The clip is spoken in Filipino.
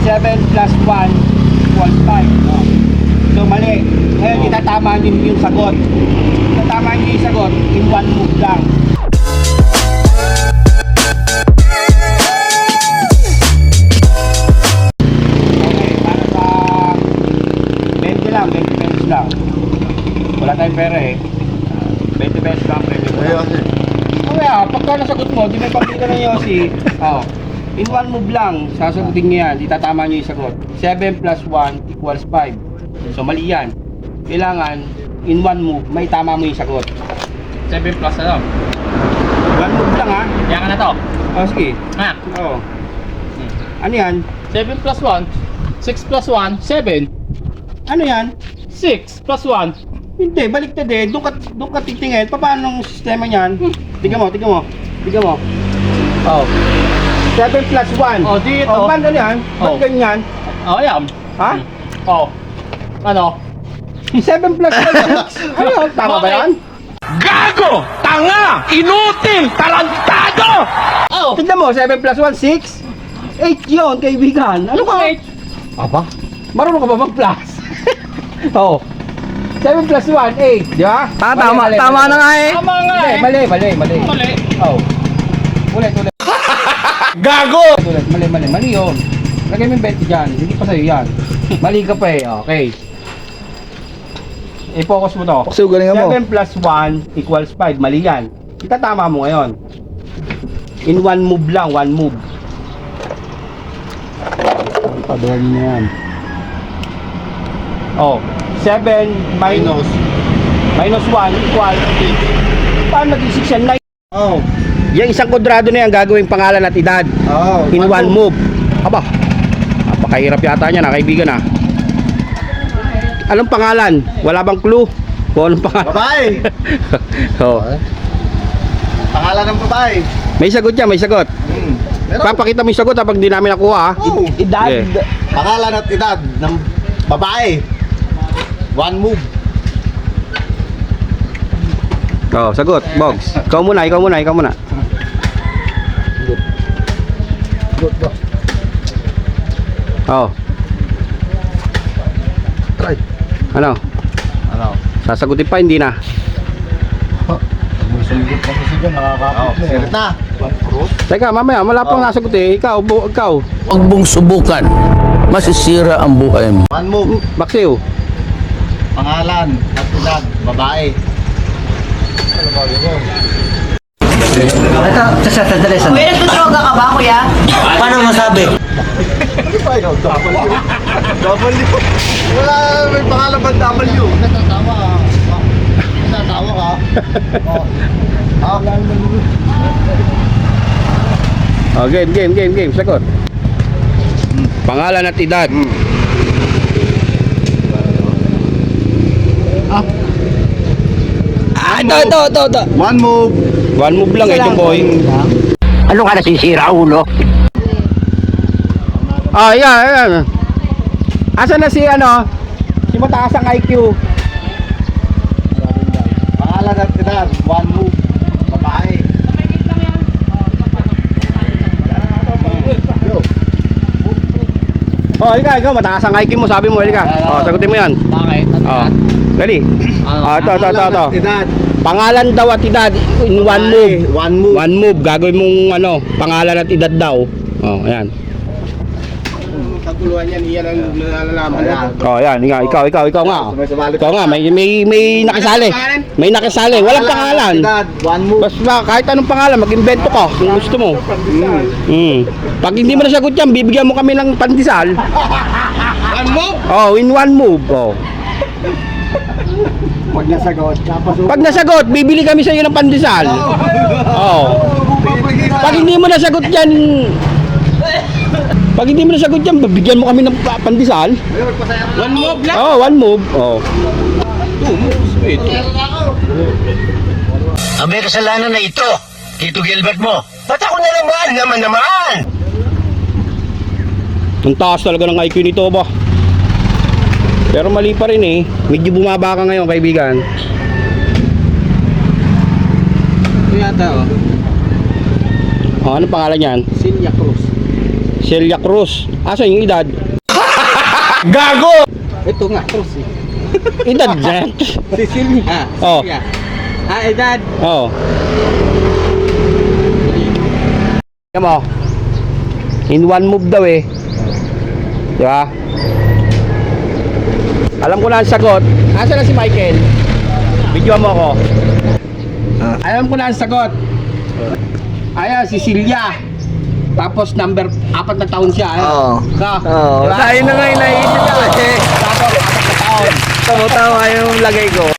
7 plus 1 equals 5. No? So mali. Ngayon itatamaan nyo yung sagot. Itatamaan nyo yung sagot in one move lang. Okay, para sa 20 lang, 20 pesos lang. Wala tayong pera eh. 20 pesos lang premium mo. Kaya pagka nasagot mo, di may pagkita ng Yossi. Oh. In one move lang, sasagutin nyo yan. Itatama nyo yung sagot. 7 plus 1 equals 5. So mali yan. Kailangan, in one move, may tama mo yung sagot. 7 plus na to. One move lang ha. Yan ka na to. Oh, sige. Ha? Oo. Ano yan? 7 plus 1. 6 plus 1. 7. Ano yan? 6 plus 1. Hindi, baliktad eh. Doon ka titingin. Paano ang sistema niyan? Tingnan mo. Tingnan mo. Oh. 7 plus 1. Oh, dito. Oh, paano yan? Ba't Oh. ganyan? Oh, ayan. Ha? Oh. Ano? 7 plus 1, 6. Ano? Tama ba yan? Gago! Tanga! Inutil! Tarantado! Oh! Tignan mo, 7 plus 1, 6. 8 yun, kaibigan. Ano ka? 8. Aba? Marunong ka ba mag-plus? Oh. 7 plus 1, 8. Di ba? Tama na nga eh. Tama nga eh. Mali. Mali. Oh. Ulit. Gago! Ulit. Mali yun. Lagay mo yung 20 dyan. Hindi pa sa'yo yan. Mali ka pa eh. Okay. I-focus mo to. So, galingan mo. 7 plus 1 equals 5. Mali yan. Itatama mo ngayon. In one move lang. One move. Padorin mo yan. Oh. 7 minus 1 equals 8. Paano naging 6 yan? 9. Oh. Yung isang kwadrado na yan gagawing pangalan at edad. Oh. In one move. Aba. Napakahirap yata niya na kaibigan ah. Anong pangalan? Wala bang clue? Kung anong pangalan? Babae. Oh. Pangalan ng babae. May sagot yan, may sagot. Meron. Papakita mo yung sagot pag di namin nakuha ah. Oh. Edad. Okay. Pangalan at edad ng babae. One move. Oh, sagot. Bogs. Ikaw muna. Oh. Try. Ano? Sasagutin pa, hindi na. Sumigit pa kasi dyan, nakakapit na eh. Sirit na. Teka, mamaya, wala pang nasagot eh. Ikaw. Huwag mong subukan. Masisira ang buhay mo. One move. Maxiw. Pangalan at edad, babae. Ito, sandali. Kuya, nagtutroga ka ba, kuya? Paano masabi? W. Wala, may pangalan ba W? Natatawa ka. Oh, game. Sagot. Pangalan at edad. Ito. One move. One move lang eh, boy. Ano ka nasisira, ulo? Ah, yan. Asan na si Si mataas ang IQ. Pangalan at edad, one move, babae. Oh, ikaw, mataas ang IQ mo, sabi mo, halika. Oh, sagutin mo yan. Bakit? Oh. Dali. Ito. Pangalan at edad, Pangalan daw at edad in one move. one move. One move, gagawin mong pangalan at edad daw. Oh, ayan. Kaguluhan yan, iyan ang nalalaman mo. Oh, ayan, ikaw nga. Ikaw nga, may nakisali. May nakisali, walang pangalan. Edad, one move. Basta kahit anong pangalan, mag-invento ka kung gusto mo. Pag hindi mo nasagot yan, bibigyan mo kami ng pandesal. One move? Oh, in one move. Oh. Pag nasagot, bibili kami sa iyo ng pandesal. Oh. Pag hindi mo nasagot yan, bibigyan mo kami ng pandesal. One move lang. Oh, one move. Oh. May kasalanan na ito, Tito Gilbert mo. Ba't ako naman? Ang taas talaga ng IQ nito ba? Pero mali pa rin eh. Medyo bumaba ka ngayon, kaibigan. Ito yata oh. Oh, ano pangalan niyan? Celia Cruz. Celia Cruz. Asan yung edad? Ito nga, cross eh. Edad dyan. Cecilia. Oh. Cecilia. Edad. Oo. Tingnan mo. In one move daw eh. Di ba? Alam ko na ang sagot. Nasaan na si Michael? Video mo ako. Alam ko na ang sagot. Ayan, si Celia. Tapos number 4 na taon siya. Oo. Diba? Tayo na nga yung naisip ko eh. Tapos 4 na taon. Tama-tama yung lagay ko.